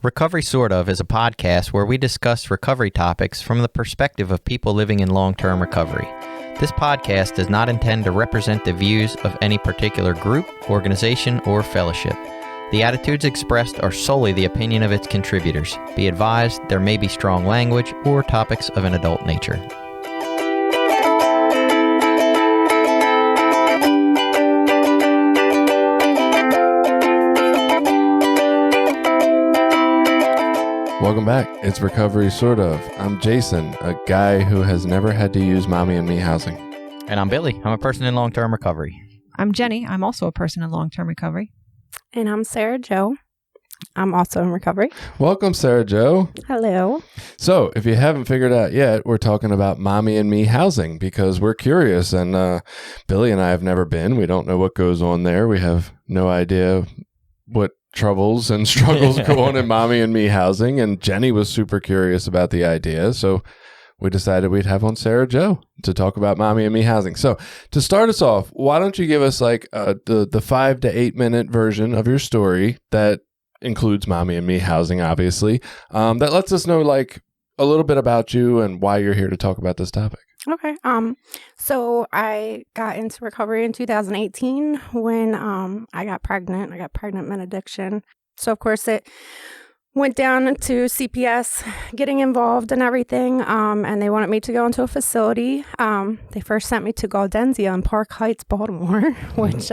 Recovery Sort Of is a podcast where we discuss recovery topics from the perspective of people living in long-term recovery. This podcast does not intend to represent the views of any particular group, organization, or fellowship. The attitudes expressed are solely the opinion of its contributors. Be advised, there may be strong language or topics of an adult nature. Welcome back. It's Recovery Sort Of. I'm Jason, a guy who has never had to use mommy and me housing. And I'm Billy. I'm a person in long-term recovery. I'm Jenny. I'm also a person in long-term recovery. And I'm Sarah Jo. I'm also in recovery. Welcome, Sarah Jo. Hello. So, if you haven't figured out yet, we're talking about mommy and me housing because we're curious. And Billy and I have never been. We don't know what goes on there. We have no idea what troubles and struggles go on in mommy and me housing, and Jenny was super curious about the idea, so we decided we'd have on Sarah Jo to talk about mommy and me housing. So to start us off, why don't you give us like the 5 to 8 minute version of your story that includes mommy and me housing, obviously, that lets us know like a little bit about you and why you're here to talk about this topic. Okay. So I got into recovery in 2018 when I got pregnant. I got pregnant med addiction. So of course it went down to CPS, getting involved and everything. And they wanted me to go into a facility. They first sent me to Gaudenzia in Park Heights, Baltimore, which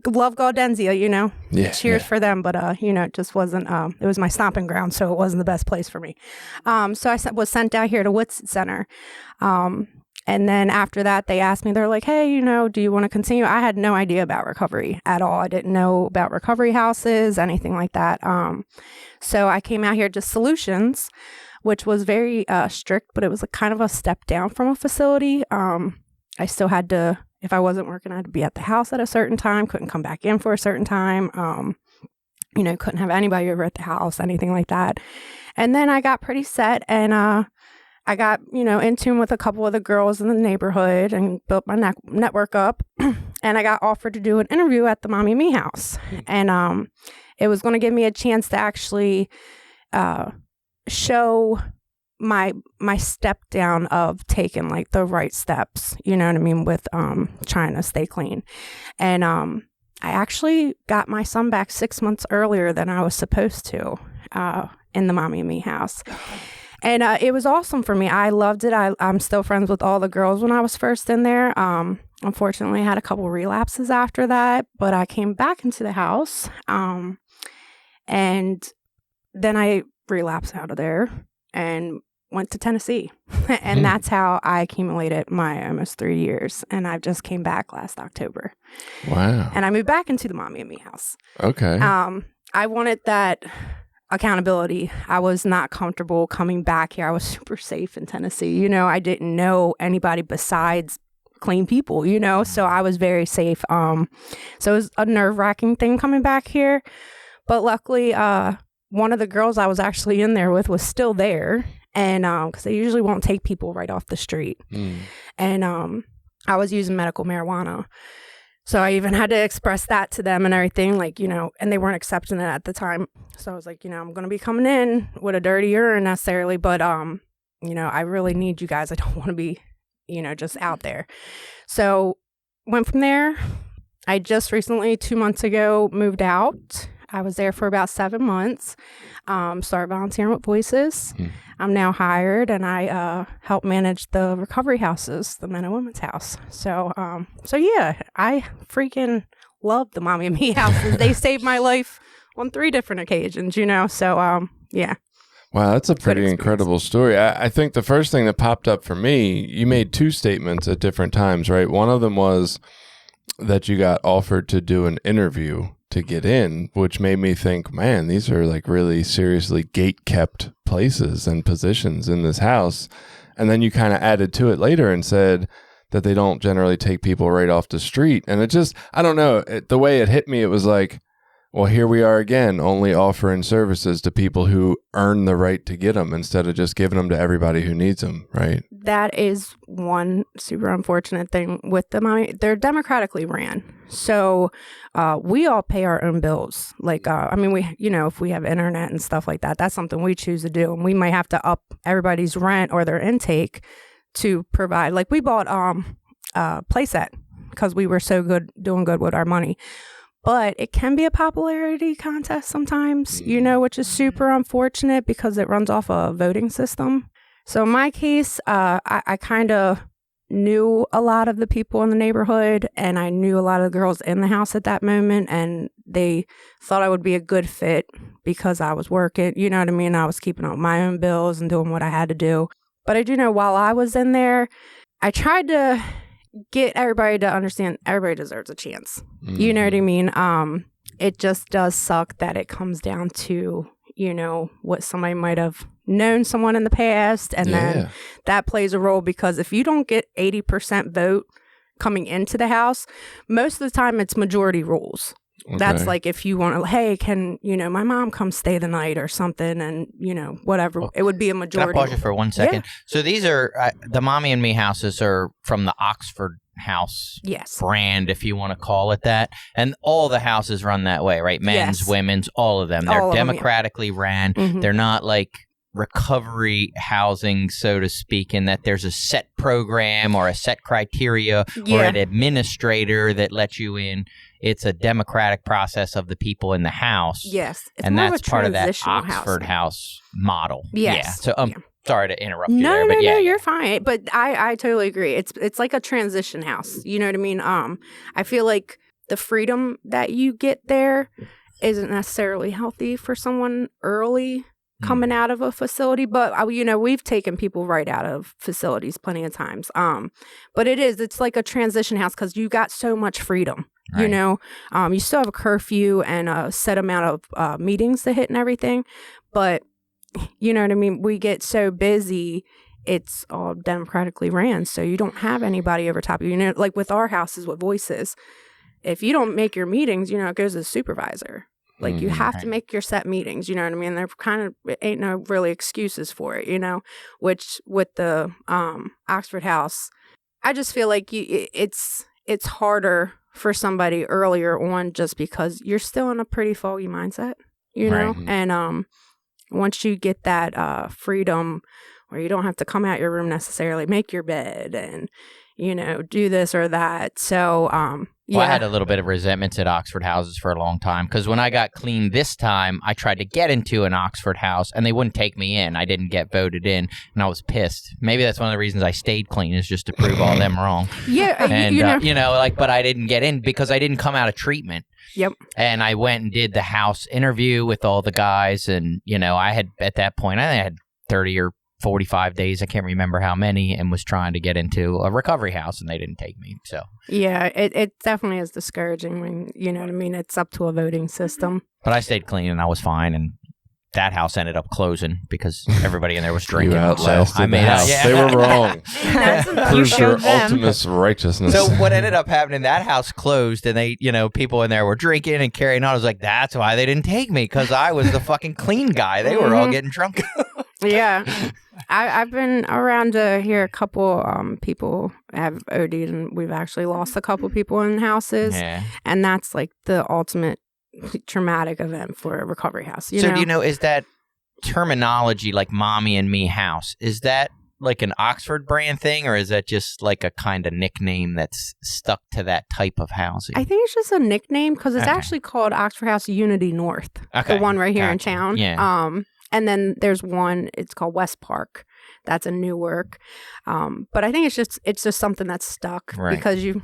love Gaudenzia, Yeah, cheers for them, but it just wasn't, it was my stomping ground, so it wasn't the best place for me. So I was sent down here to Whitsitt Center. And then after that, they asked me, they're like, hey, do you want to continue? I had no idea about recovery at all. I didn't know about recovery houses, anything like that. So I came out here to Solutions, which was very strict, but it was kind of a step down from a facility. I still had to, if I wasn't working, I had to be at the house at a certain time, couldn't come back in for a certain time, couldn't have anybody over at the house, anything like that. And then I got pretty set and I got, in tune with a couple of the girls in the neighborhood and built my network up. And I got offered to do an interview at the Mommy and Me house. And it was going to give me a chance to actually show my step down of taking like the right steps, with trying to stay clean. And I actually got my son back 6 months earlier than I was supposed to in the Mommy and Me house. And it was awesome for me. I loved it. I'm still friends with all the girls when I was first in there. Unfortunately, I had a couple relapses after that, but I came back into the house. And then I relapsed out of there and went to Tennessee. And that's how I accumulated my almost 3 years. And I just came back last October. Wow. And I moved back into the Mommy and Me house. Okay. I wanted that accountability. I was not comfortable coming back here. I was super safe in Tennessee. I didn't know anybody besides clean people, so I was very safe. So it was a nerve-wracking thing coming back here. But luckily, one of the girls I was actually in there with was still there. And because they usually won't take people right off the street. And I was using medical marijuana. So I even had to express that to them and everything, and they weren't accepting it at the time. So I was like, I'm going to be coming in with a dirty urine necessarily, but, I really need you guys. I don't want to be, just out there. So went from there. I just recently, 2 months ago, moved out. I was there for about 7 months. Started volunteering with Voices. I'm now hired, and I help manage the recovery houses, the men and women's house. So yeah, I freaking love the Mommy and Me houses. They saved my life on 3 different occasions, So yeah. Wow, that's a pretty incredible story. I think the first thing that popped up for me, you made 2 statements at different times, right? One of them was that you got offered to do an interview to get in, which made me think, man, these are like really seriously gate-kept places and positions in this house. And then you kind of added to it later and said that they don't generally take people right off the street. And it just, I don't know, the way it hit me, it was like, Well, here we are again, only offering services to people who earn the right to get them instead of just giving them to everybody who needs them, right? That is one super unfortunate thing with them. I mean, they're democratically ran. So we all pay our own bills. Like, I mean, we, if we have internet and stuff like that, that's something we choose to do. And we might have to up everybody's rent or their intake to provide. Like, we bought a playset because we were so doing good with our money. But it can be a popularity contest sometimes, which is super unfortunate because it runs off a voting system. So in my case, I kind of knew a lot of the people in the neighborhood, and I knew a lot of the girls in the house at that moment, and they thought I would be a good fit because I was working, you know what I mean? I was keeping up my own bills and doing what I had to do. But I do know while I was in there, I tried to get everybody to understand everybody deserves a chance. Mm-hmm. You know what I mean? It just does suck that it comes down to, what somebody might have known someone in the past. And then that plays a role because if you don't get 80% vote coming into the house, most of the time it's majority rules. Okay. That's like if you want to, hey, can, my mom come stay the night or something and, whatever. It would be a majority. Can I pause you for 1 second? Yeah. So these are, the Mommy and Me houses are from the Oxford House brand, if you want to call it that. And all the houses run that way, right? Men's, women's, all of them. They're democratically ran. Mm-hmm. They're not like recovery housing, so to speak, in that there's a set program or a set criteria or an administrator that lets you in. It's a democratic process of the people in the house. Yes. It's and that's part of that Oxford House model. Yes. Yeah. So sorry to interrupt you there. But No, you're fine. But I totally agree. It's like a transition house. You know what I mean? I feel like the freedom that you get there isn't necessarily healthy for someone early coming out of a facility, but we've taken people right out of facilities plenty of times. But it's like a transition house because you got so much freedom. Right. You still have a curfew and a set amount of meetings to hit and everything, but you know what I mean? We get so busy, it's all democratically ran, so you don't have anybody over top of you. Like with our houses with voices, if you don't make your meetings, it goes to the supervisor. Like, you have to make your set meetings, you know what I mean? There kind of ain't no really excuses for it, which with the Oxford House, I just feel like it's harder for somebody earlier on just because you're still in a pretty foggy mindset, know? Right. And once you get that freedom where you don't have to come out your room necessarily, make your bed and, do this or that. So, Well, I had a little bit of resentments at Oxford houses for a long time because when I got clean this time, I tried to get into an Oxford house and they wouldn't take me in. I didn't get voted in and I was pissed. Maybe that's one of the reasons I stayed clean is just to prove all them wrong. Yeah. And, but I didn't get in because I didn't come out of treatment. Yep. And I went and did the house interview with all the guys and, I had, at that point, I had 30 or 45 days, I can't remember how many, and was trying to get into a recovery house, and they didn't take me. So yeah, it definitely is discouraging when, you know what I mean, it's up to a voting system. But I stayed clean, and I was fine, and that house ended up closing because everybody in there was drinking. So I made out. Yeah. They were wrong. Proves your ultimate righteousness. So what ended up happening, that house closed, and they, people in there were drinking and carrying on. I was like, that's why they didn't take me, because I was the fucking clean guy. They were all getting drunk. Yeah. I've been around to hear a couple people have OD'd, and we've actually lost a couple people in houses. Yeah. And that's like the ultimate traumatic event for a recovery house. Do you know, is that terminology like Mommy and Me house, is that like an Oxford brand thing, or is that just like a kind of nickname that's stuck to that type of housing? I think it's just a nickname because it's actually called Oxford House Unity North, the one right here in town. Yeah. And then there's one, it's called West Park. That's a Newark. But I think it's just something that's stuck because you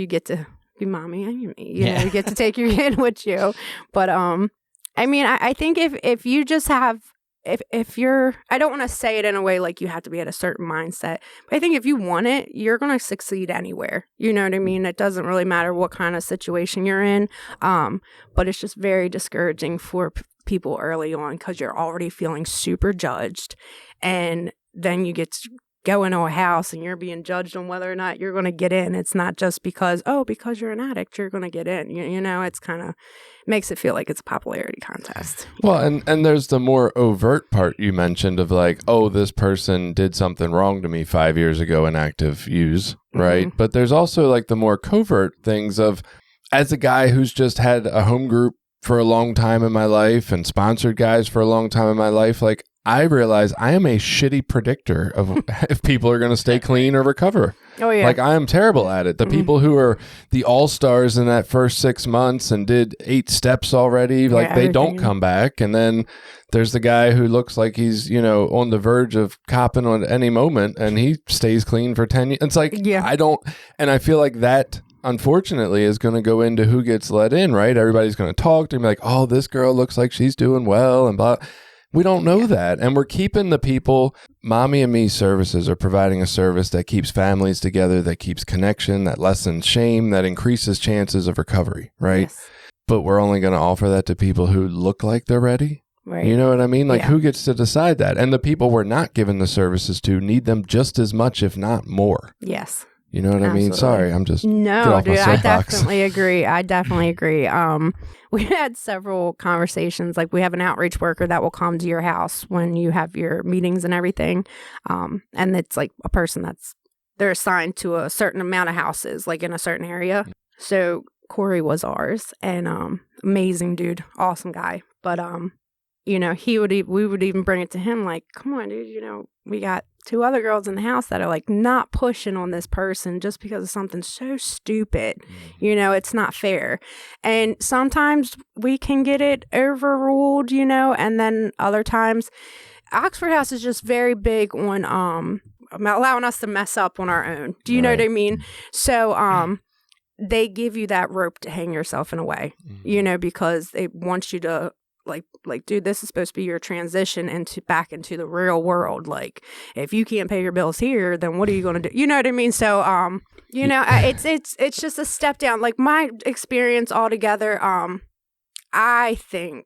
get to be mommy and you get to take your kid with you. But I mean, I think if you just have, if you're, I don't want to say it in a way like you have to be at a certain mindset, but I think if you want it, you're going to succeed anywhere. You know what I mean? It doesn't really matter what kind of situation you're in. But it's just very discouraging for people early on because you're already feeling super judged, and then you get go into a house and you're being judged on whether or not you're going to get in. It's not just because you're an addict, you're going to get in. You know, it's kind of makes it feel like it's a popularity contest. Well, and there's the more overt part you mentioned of like, oh, this person did something wrong to me 5 years ago in active use, right? Mm-hmm. But there's also like the more covert things of, as a guy who's just had a home group for a long time in my life and sponsored guys for a long time in my life, like I realize I am a shitty predictor of if people are going to stay clean or recover. Oh, yeah. Like I am terrible at it. The people who are the all-stars in that first 6 months and did 8 steps already, like they don't come back. And then there's the guy who looks like he's, you know, on the verge of copping on any moment and he stays clean for 10 years. It's like, and I feel like that unfortunately is going to go into who gets let in, right? Everybody's going to talk to him like, oh, this girl looks like she's doing well and blah. We don't know that. And we're keeping the people. Mommy and Me services are providing a service that keeps families together, that keeps connection, that lessens shame, that increases chances of recovery, right? Yes. But we're only going to offer that to people who look like they're ready. Right. You know what I mean? Like who gets to decide that? And the people we're not giving the services to need them just as much, if not more. Yes. You know what I mean? Sorry, I'm just no, dude. I definitely agree. We had several conversations. Like we have an outreach worker that will come to your house when you have your meetings and everything, and it's like a person they're assigned to a certain amount of houses, like in a certain area. So Corey was ours, and amazing dude, awesome guy. But you know, we would even bring it to him like, come on, dude, you know, we got 2 other girls in the house that are like not pushing on this person just because of something so stupid. You know, it's not fair. And sometimes we can get it overruled, you know, and then other times Oxford House is just very big on allowing us to mess up on our own. Do you know what I mean? So they give you that rope to hang yourself in a way, you know, because they want you to like, dude, this is supposed to be your transition back into the real world. Like, if you can't pay your bills here, then what are you going to do? You know what I mean? So, you know, it's just a step down. Like my experience altogether, I think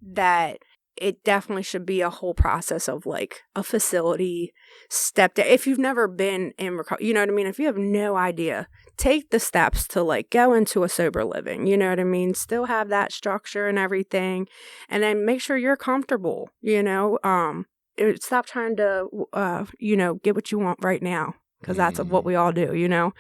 that it definitely should be a whole process of like a facility step down. If you've never been in recovery, you know what I mean? If you have no idea, take the steps to like go into a sober living, you know what I mean? Still have that structure and everything, and then make sure you're comfortable, you know? Stop trying to, you know, get what you want right now, because that's what we all do, you know?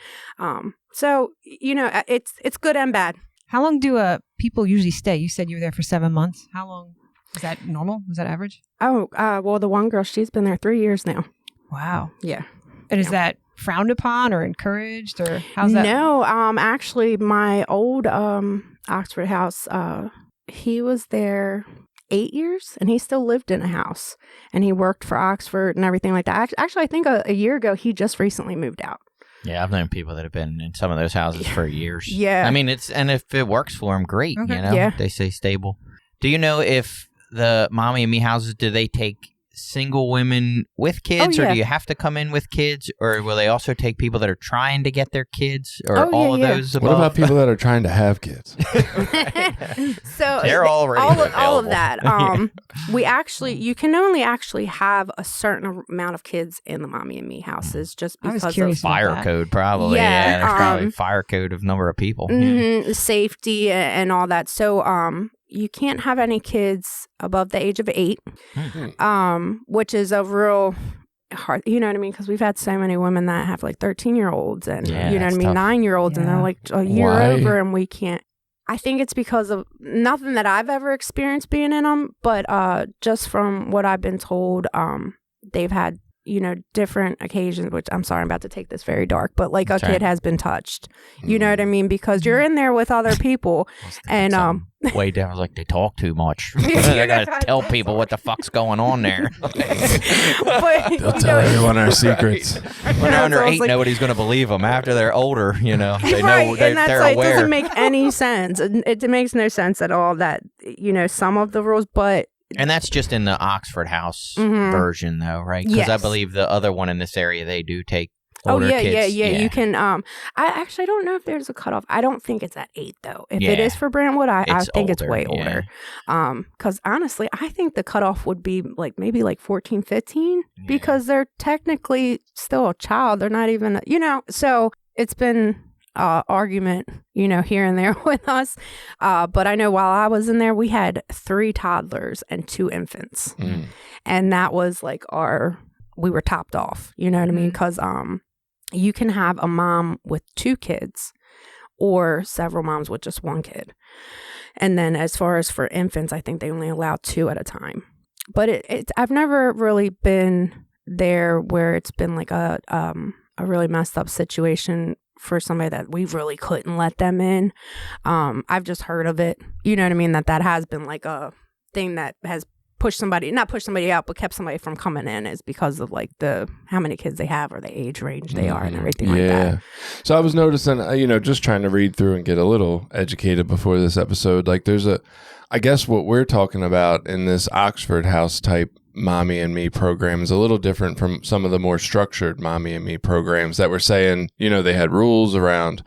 So, you know, it's good and bad. How long do people usually stay? You said you were there for 7 months. How long? Is that normal? Is that average? Oh, well, the one girl, she's been there 3 years now. Wow. Yeah. And is that frowned upon or encouraged, or how's that? No, actually, my old Oxford House, he was there 8 years, and he still lived in a house, and he worked for Oxford and everything like that. Actually, I think a year ago, he just recently moved out. Yeah, I've known people that have been in some of those houses for years. Yeah. I mean, and if it works for them, great, Okay. you know? Yeah. They stay stable. Do you know if the Mommy and Me houses, do they take single women with kids, or do you have to come in with kids, or will they also take people that are trying to get their kids, or all of those above? What about people that are trying to have kids? So they're already all of that. You can only actually have a certain amount of kids in the Mommy and Me houses, just because of fire code, probably. Yeah, there's probably a fire code of number of people. Safety and all that. So you can't have any kids above the age of 8, which is a real hard, you know what I mean? Because we've had so many women that have like 13-year-olds and, you know what I mean, 9-year-olds, and they're like a year over, and we can't. I think it's because of nothing that I've ever experienced being in them, but just from what I've been told, they've had, you know, different occasions, which I'm sorry, I'm about to take this very dark, but like kid has been touched, you know what I mean? Because you're in there with other people, and way down, I was like, they talk too much. I gotta tell people what the fuck's going on there. But, They'll tell everyone our secrets. When they're under 8, nobody's gonna believe them. After they're older, you know, they know and that's they're like, aware. It doesn't make any sense. It makes no sense at all that, you know, some of the rules, but. And that's just in the Oxford House version, though, right? Because I believe the other one in this area, they do take older kids. Yeah. You can. I actually don't know if there's a cutoff. I don't think it's at 8 though. If it is for Brentwood, I think it's way older. Because honestly, I think the cutoff would be like maybe like 14, 15 because they're technically still a child. They're not even, So it's been argument, here and there with us. But I know while I was in there, we had 3 toddlers and 2 infants, and that was like we were topped off. You know what I mean? Because you can have a mom with 2 kids or several moms with just 1 kid. And then as far as for infants, I think they only allow 2 at a time. But I've never really been there where it's been like a really messed up situation for somebody that we really couldn't let them in. I've just heard of it. You know what I mean? That has been like a thing that has not pushed somebody out, but kept somebody from coming in is because of like how many kids they have or the age range they are and everything like that. So I was noticing, just trying to read through and get a little educated before this episode, like I guess what we're talking about in this Oxford House type Mommy and Me program is a little different from some of the more structured Mommy and Me programs that were saying, they had rules around.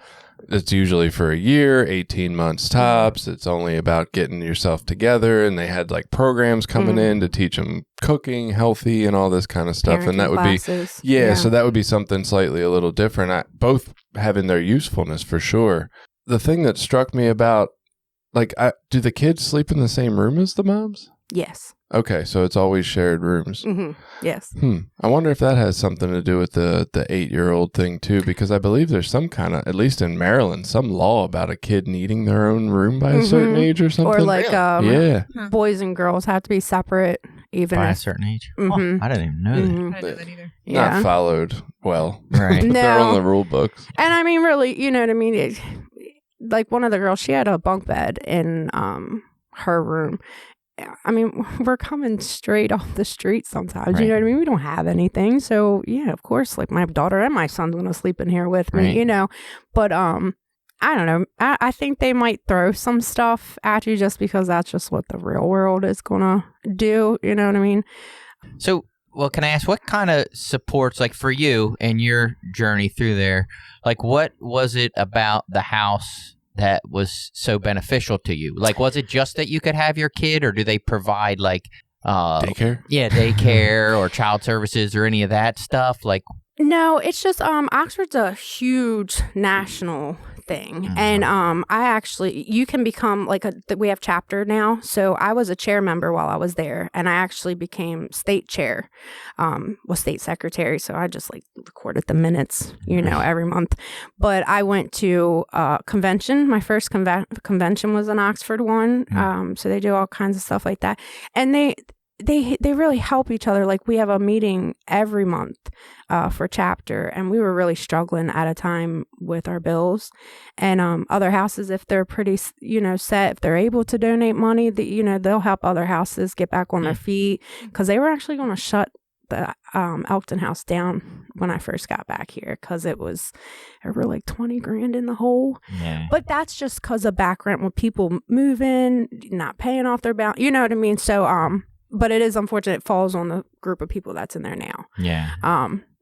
It's usually for a year, 18 months tops. It's only about getting yourself together. And they had like programs coming in to teach them cooking, healthy, and all this kind of stuff. Parenting and that would classes. so that would be something slightly a little different. Both having their usefulness for sure. The thing that struck me about, do the kids sleep in the same room as the moms? Yes. Okay, so it's always shared rooms. Yes. I wonder if that has something to do with the 8-year-old thing too, because I believe there's some kind of, at least in Maryland, some law about a kid needing their own room by a certain age or something. Or like, boys and girls have to be separate even by a certain age. Oh, I didn't even know that. I didn't know that either. Not followed well. Right. But they're on the rule books. And I mean, really, you know what I mean? Like one of the girls, she had a bunk bed in her room. I mean, we're coming straight off the street sometimes. You know what I mean? We don't have anything. So, yeah, of course, like my daughter and my son's going to sleep in here with me, But I don't know. I think they might throw some stuff at you just because that's just what the real world is going to do. You know what I mean? So, well, can I ask what kind of supports, like for you and your journey through there, like what was it about the house that was so beneficial to you? Like, was it just that you could have your kid, or do they provide like daycare? Yeah, daycare or child services or any of that stuff? Like, no, it's just Oxford's a huge national thing, and you can become like we have chapter now. So I was a chair member while I was there, and I actually became state chair, was state secretary. So I just like recorded the minutes, every month. But I went to convention. My first convention was an Oxford one. So they do all kinds of stuff like that, and they really help each other. Like we have a meeting every month for chapter, and we were really struggling at a time with our bills. And other houses, if they're pretty set, if they're able to donate money, they'll help other houses get back on their feet, because they were actually going to shut the Elkton house down when I first got back here, because there were like $20,000 in the hole. But that's just because of back rent when people move in, not paying off their balance. You know what I mean? So but it is unfortunate. It falls on the group of people that's in there now.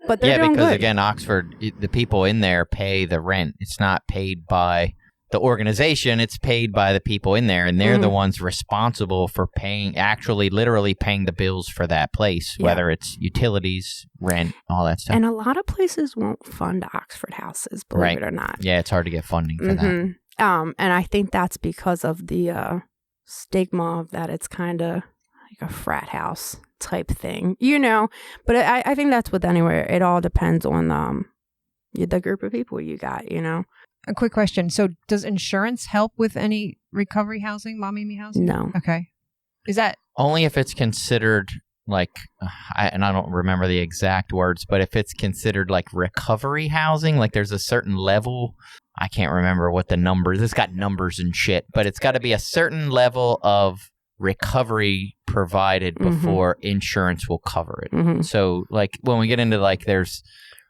But they're doing because good. Again, Oxford, the people in there pay the rent. It's not paid by the organization. It's paid by the people in there, and they're the ones responsible for literally paying the bills for that place, whether it's utilities, rent, all that stuff. And a lot of places won't fund Oxford houses, believe it or not. Yeah, it's hard to get funding for that. And I think that's because of the stigma of that it's kind of like a frat house type thing, but I think that's with anywhere. It all depends on the group of people you got, A quick question. So does insurance help with any recovery housing, mommy me housing? No. Okay. Is that only if it's considered like, I don't remember the exact words, but if it's considered like recovery housing, like there's a certain level, I can't remember what the numbers, it's got numbers and shit, but it's got to be a certain level of recovery provided before insurance will cover it. So like when we get into like there's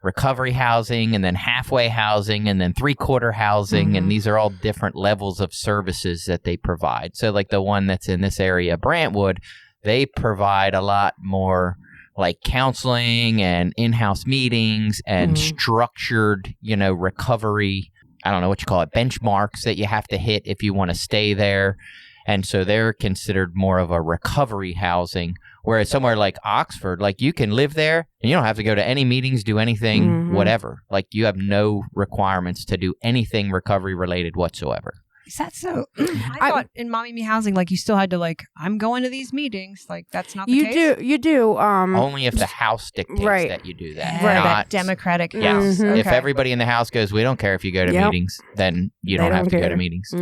recovery housing and then halfway housing and then 3/4 housing, and these are all different levels of services that they provide. So like the one that's in this area, Brentwood, they provide a lot more like counseling and in-house meetings and structured, recovery, I don't know what you call it, benchmarks that you have to hit if you want to stay there. And so they're considered more of a recovery housing, whereas somewhere like Oxford, like you can live there and you don't have to go to any meetings, do anything, whatever. Like you have no requirements to do anything recovery related whatsoever. Is that so? I thought in Mommy and Me housing, like you still had to like, I'm going to these meetings. Like that's not the case. You do. Only if the house dictates Right. that you do that. Right, Not- that democratic Yes. house. If Okay. everybody in the house goes, we don't care if you go to meetings, then you They don't have don't to go to care. meetings.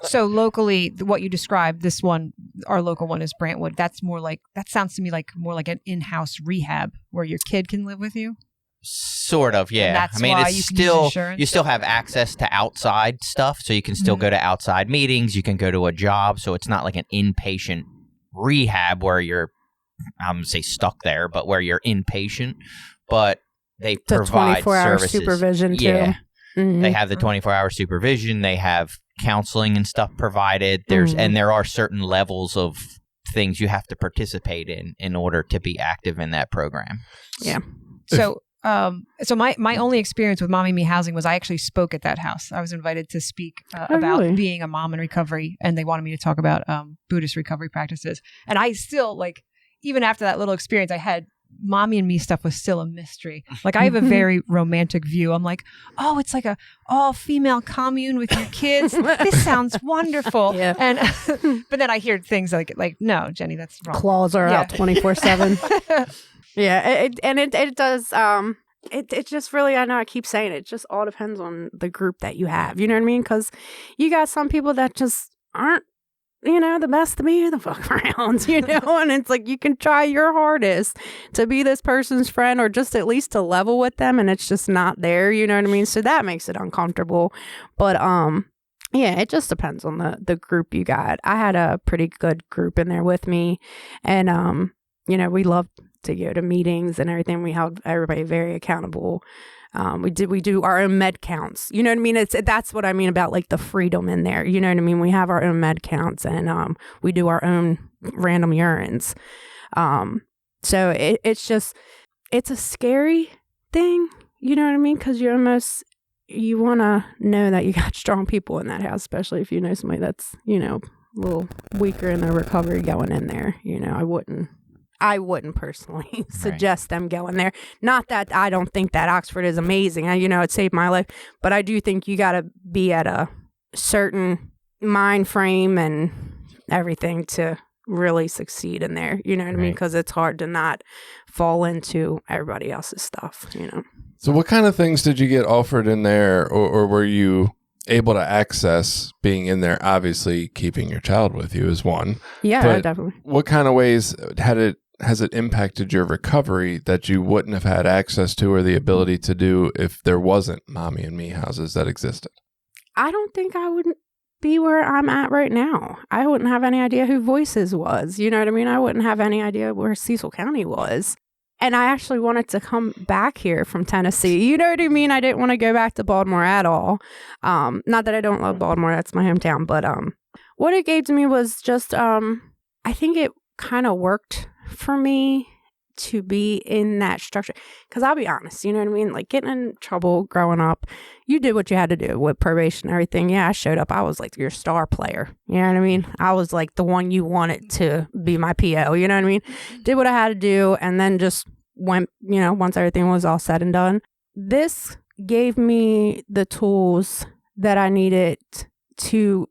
So locally, what you described, this one, our local one is Brantwood. That's more like, that sounds to me like more like an in-house rehab where your kid can live with you. Sort of, yeah. that's I mean, why it's you can use still insurance? you still have access to outside stuff, so you can still go to outside meetings. You can go to a job, so it's not like an inpatient rehab where you're, I'm gonna say stuck there, but where you're inpatient. But they The provide 24-hour services. supervision, too. Yeah, Mhm. they have the 24-hour supervision. They have counseling and stuff provided. And there are certain levels of things you have to participate in order to be active in that program. Yeah. So, my only experience with Mommy and Me housing was I actually spoke at that house. I was invited to speak about really? being a mom in recovery, and they wanted me to talk about Buddhist recovery practices. And I still like, even after that little experience I had, Mommy and Me stuff was still a mystery. Like I have a very romantic view. I'm like, oh, it's like a all female commune with your kids. This sounds wonderful. Yeah. And but then I hear things like no, Jenny, that's wrong. Claws are Yeah. out 24/7. Yeah, it does. It just really, I know I keep saying it just all depends on the group that you have. You know what I mean? Because you got some people that just aren't, the best of me the fuck around, and it's like you can try your hardest to be this person's friend or just at least to level with them, and it's just not there. You know what I mean? So that makes it uncomfortable. But yeah, it just depends on the group you got. I had a pretty good group in there with me, and we loved to go to meetings and everything. We held everybody very accountable. We do our own med counts. You know what I mean? That's what I mean about like the freedom in there. You know what I mean? We have our own med counts and we do our own random urines. So it's a scary thing. You know what I mean? Because you want to know that you got strong people in that house, especially if you know somebody that's, a little weaker in their recovery going in there. I wouldn't personally suggest them going there. Not that I don't think that Oxford is amazing. It saved my life. But I do think you got to be at a certain mind frame and everything to really succeed in there. You know what I mean? Because it's hard to not fall into everybody else's stuff, So what kind of things did you get offered in there, or were you able to access being in there? Obviously, keeping your child with you is one. Yeah, But definitely. what kind of ways has it impacted your recovery that you wouldn't have had access to or the ability to do if there wasn't Mommy and Me houses that existed? I don't think I wouldn't be where I'm at right now. I wouldn't have any idea who Voices was. You know what I mean? I wouldn't have any idea where Cecil County was. And I actually wanted to come back here from Tennessee. You know what I mean? I didn't want to go back to Baltimore at all. Not that I don't love Baltimore. That's my hometown. But what it gave to me was just, I think it kind of worked for me to be in that structure. Because I'll be honest, you know what I mean? Like getting in trouble growing up, you did what you had to do with probation and everything. Yeah, I showed up. I was like your star player. You know what I mean? I was like the one you wanted to be my PO. You know what I mean? Did what I had to do and then just went, once everything was all said and done. This gave me the tools that I needed to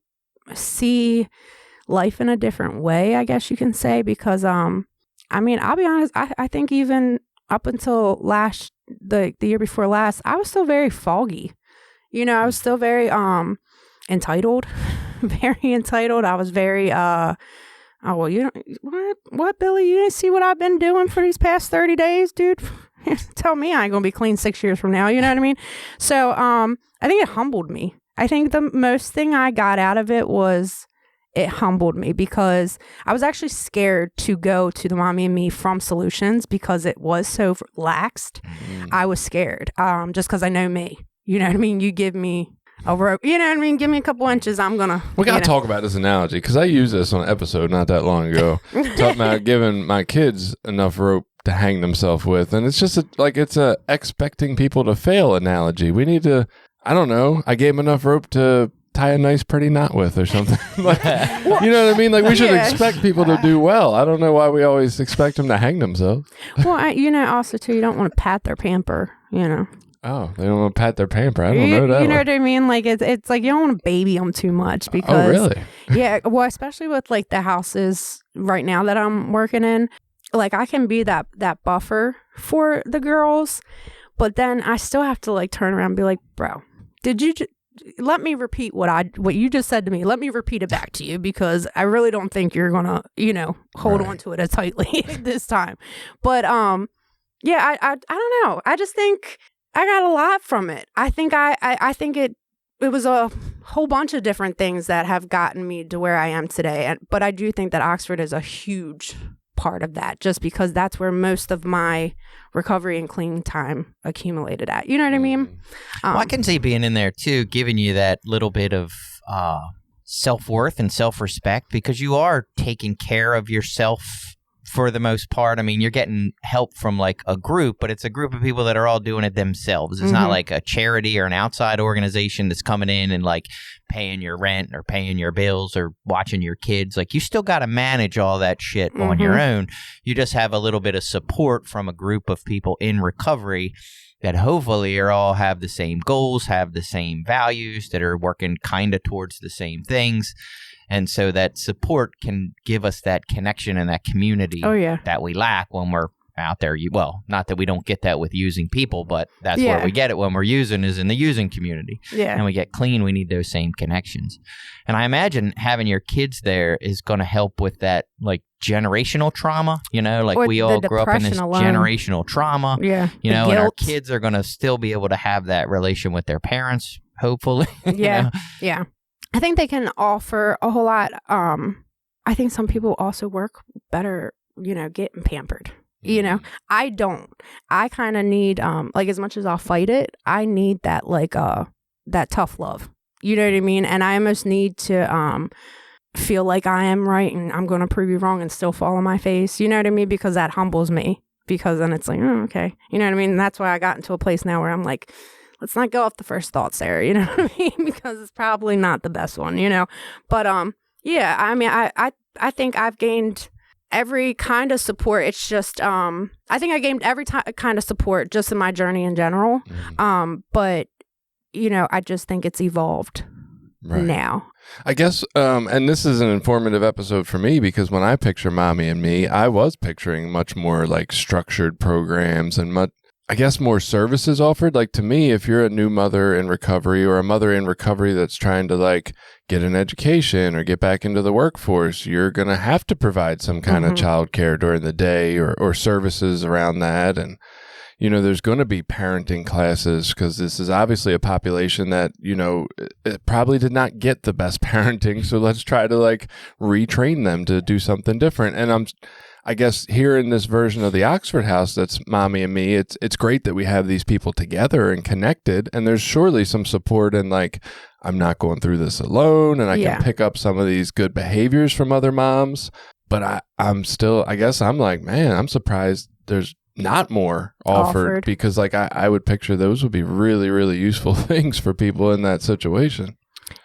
see life in a different way, I guess you can say, because I'll be honest, I think even up until the year before last, I was still very foggy. I was still very entitled, very entitled. I was very oh well, you don't what Billy, you didn't see what I've been doing for these past 30 days, dude. Tell me I ain't gonna be clean 6 years from now, you know what I mean? So I think it humbled me. I think the most thing I got out of it was it humbled me because I was actually scared to go to the Mommy and Me from Solutions because it was so laxed. I was scared just because I know me. You know what I mean? You give me a rope, you know what I mean? Give me a couple inches, I'm going to... We got to talk about this analogy because I used this on an episode not that long ago. Talking about giving my kids enough rope to hang themselves with. And it's just it's a expecting people to fail analogy. We need to, I don't know, I gave him enough rope to tie a nice pretty knot with or something. Like, you know what I mean? Like, we should expect people to do well. I don't know why we always expect them to hang themselves. Well, also too, you don't want to pat their pamper, Oh, they don't want to pat their pamper. I don't know that. You know what I mean? Like, it's like you don't want to baby them too much because. Oh, really? Yeah. Well, especially with like the houses right now that I'm working in, like I can be that buffer for the girls, but then I still have to like turn around and be like, bro, did you let me repeat what you just said to me. Let me repeat it back to you because I really don't think you're gonna, hold on to it as tightly this time. But yeah, I don't know. I just think I got a lot from it. I think I think it was a whole bunch of different things that have gotten me to where I am today. But I do think that Oxford is a huge part of that, just because that's where most of my recovery and clean time accumulated at. You know what I mean? Well, I can see being in there too, giving you that little bit of self-worth and self-respect, because you are taking care of yourself for the most part. I mean, you're getting help from like a group, but it's a group of people that are all doing it themselves. It's not like a charity or an outside organization that's coming in and like paying your rent or paying your bills or watching your kids. Like, you still got to manage all that shit on your own. You just have a little bit of support from a group of people in recovery that hopefully are all have the same goals, have the same values, that are working kind of towards the same things. And so that support can give us that connection and that community that we lack when we're out there. Well, not that we don't get that with using people, but that's where we get it when we're using, is in the using community. Yeah. And we get clean, we need those same connections. And I imagine having your kids there is going to help with that, like, generational trauma, like or we all grew up in this generational trauma, and our kids are going to still be able to have that relation with their parents, hopefully. Yeah. I think they can offer a whole lot. I think some people also work better, getting pampered. I don't. I kind of need, like, as much as I'll fight it, I need that, like, that tough love. You know what I mean? And I almost need to feel like I am right and I'm going to prove you wrong and still fall on my face. You know what I mean? Because that humbles me. Because then it's like, oh, okay. You know what I mean? And that's why I got into a place now where I'm like, let's not go off the first thoughts there, you know what I mean? Because it's probably not the best one, But yeah, I mean, I think I've gained every kind of support. It's just I think I gained every kind of support just in my journey in general. But I just think it's evolved now. I guess, and this is an informative episode for me, because when I picture Mommy and Me, I was picturing much more like structured programs and more services offered. Like, to me, if you're a new mother in recovery or a mother in recovery that's trying to like get an education or get back into the workforce, you're going to have to provide some kind of childcare during the day or services around that. And, there's going to be parenting classes, because this is obviously a population that, it probably did not get the best parenting. So let's try to like retrain them to do something different. And I guess here in this version of the Oxford House that's Mommy and Me, it's great that we have these people together and connected, and there's surely some support in like, I'm not going through this alone, and I can pick up some of these good behaviors from other moms. But I'm still, I guess I'm like, man, I'm surprised there's not more offered. Because like I would picture those would be really, really useful things for people in that situation.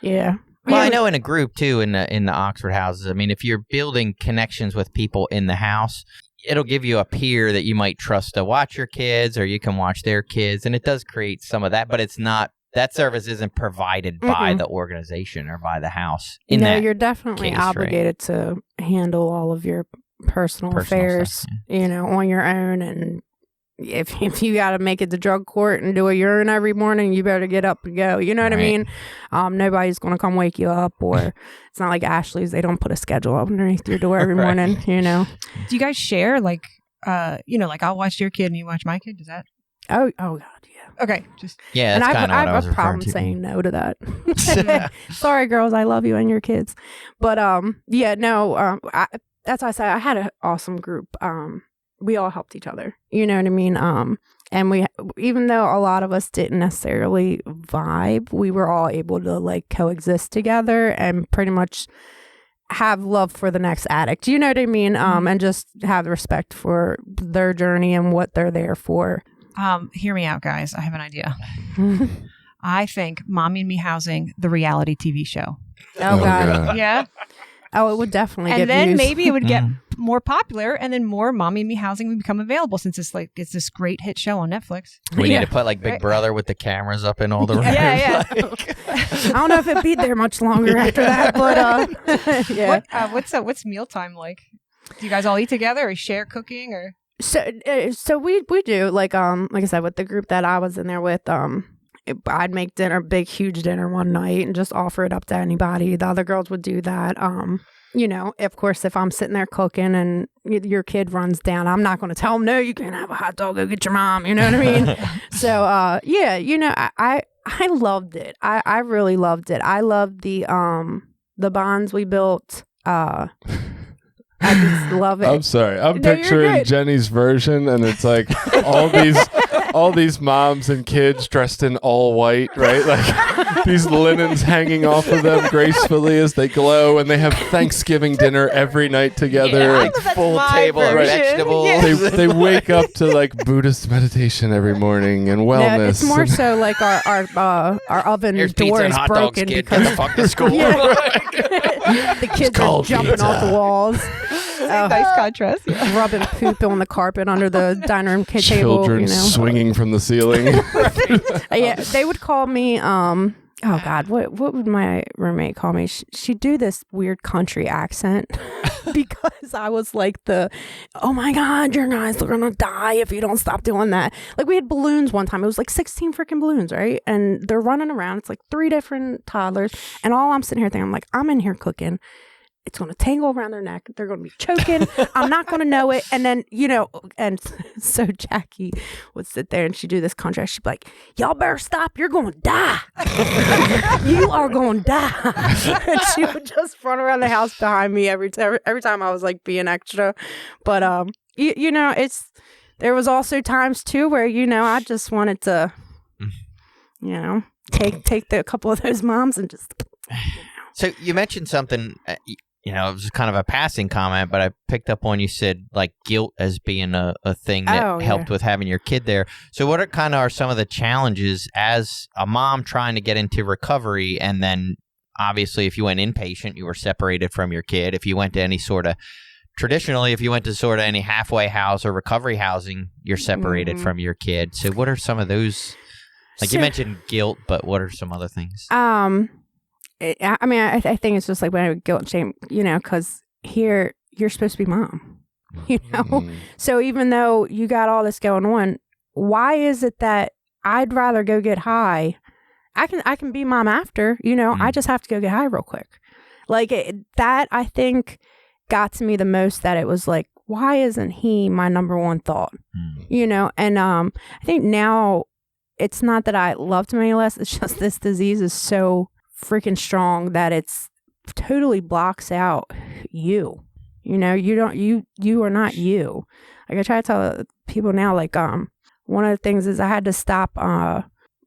Yeah. Well, I know in a group too, in the Oxford houses. I mean, if you're building connections with people in the house, it'll give you a peer that you might trust to watch your kids, or you can watch their kids, and it does create some of that. But it's not, that service isn't provided by the organization or by the house. You're definitely obligated to handle all of your personal affairs, stuff, on your own. And if you got to make it to drug court and do a urine every morning, you better get up and go. You know what I mean? Nobody's going to come wake you up, or it's not like Ashley's. They don't put a schedule up underneath your door every morning, Do you guys share, like, like I'll watch your kid and you watch my kid? Does that? Oh God, yeah. Okay, just yeah. That's and I have a problem saying no to that. Sorry, girls, I love you and your kids, but that's why I say I had an awesome group. We all helped each other. You know what I mean? And we, even though a lot of us didn't necessarily vibe, we were all able to like coexist together and pretty much have love for the next addict. You know what I mean? And just have respect for their journey and what they're there for. Hear me out, guys. I have an idea. I think Mommy and Me Housing, the reality TV show. Oh, God. Yeah. Oh, it would definitely get And then views. maybe it would get more popular, and then more Mommy and Me Housing would become available, since it's this great hit show on Netflix. We need to put like Big Brother with the cameras up in all the rooms. Yeah. I don't know if it'd be there much longer after that, but yeah. What's mealtime like? Do you guys all eat together or share cooking or? So we do like I said, with the group that I was in there with, I'd make dinner, big huge dinner one night, and just offer it up to anybody. The other girls would do that. You know, of course, if I'm sitting there cooking and your kid runs down, I'm not going to tell them, no, you can't have a hot dog. Go get your mom. You know what I mean? So yeah, you know, I loved it. I really loved it. I loved the bonds we built. I just love it. I'm sorry. I'm picturing Jenny's version, and it's like all these moms and kids dressed in all white, right? Like these linens hanging off of them gracefully as they glow, and they have Thanksgiving dinner every night together. Yeah, and Full table of vegetables. Yeah. they wake up to like Buddhist meditation every morning and wellness. No, it's more so like our oven Here's door pizza and is hot dogs, broken kid. because Get the fuck to school. the kids are cold jumping pizza. off the walls. Nice contrast. Yeah. Rubbing poop on the carpet under the dining room table. Children You know, swinging from the ceiling. yeah, they would call me. Oh God, what would my roommate call me? She'd do this weird country accent because I was like oh my God, your guys are gonna die if you don't stop doing that. Like we had balloons one time. It was like 16 freaking balloons, right? And they're running around. It's like 3 different toddlers, and all I'm sitting here thinking, I'm like, I'm in here cooking. It's going to tangle around their neck. They're going to be choking. I'm not going to know it. And then, you know, and so Jackie would sit there and she'd do this contract. She'd be like, y'all better stop. You're going to die. You are going to die. And she would just run around the house behind me every time I was like being extra. But, you know, there was also times too where, you know, I just wanted to, you know, take a couple of those moms and just. So you mentioned something, you know, it was kind of a passing comment, but I picked up on you said like guilt as being a thing that helped with having your kid there. So what are some of the challenges as a mom trying to get into recovery? And then obviously if you went inpatient, you were separated from your kid. If you went to any sort of, traditionally, if you went to sort of any halfway house or recovery housing, you're separated from your kid. So what are some of those, like you mentioned guilt, but what are some other things? I mean, I think it's just like when I would guilt and shame, you know, because here you're supposed to be mom, you know? So even though you got all this going on, why is it that I'd rather go get high? I can be mom after, you know, I just have to go get high real quick. Like that, I think got to me the most, that it was like, why isn't he my number one thought? You know? And I think now it's not that I loved him any less. It's just this disease is so freaking strong that it's totally blocks out you. You know, you are not you. Like I try to tell people now, like one of the things is I had to stop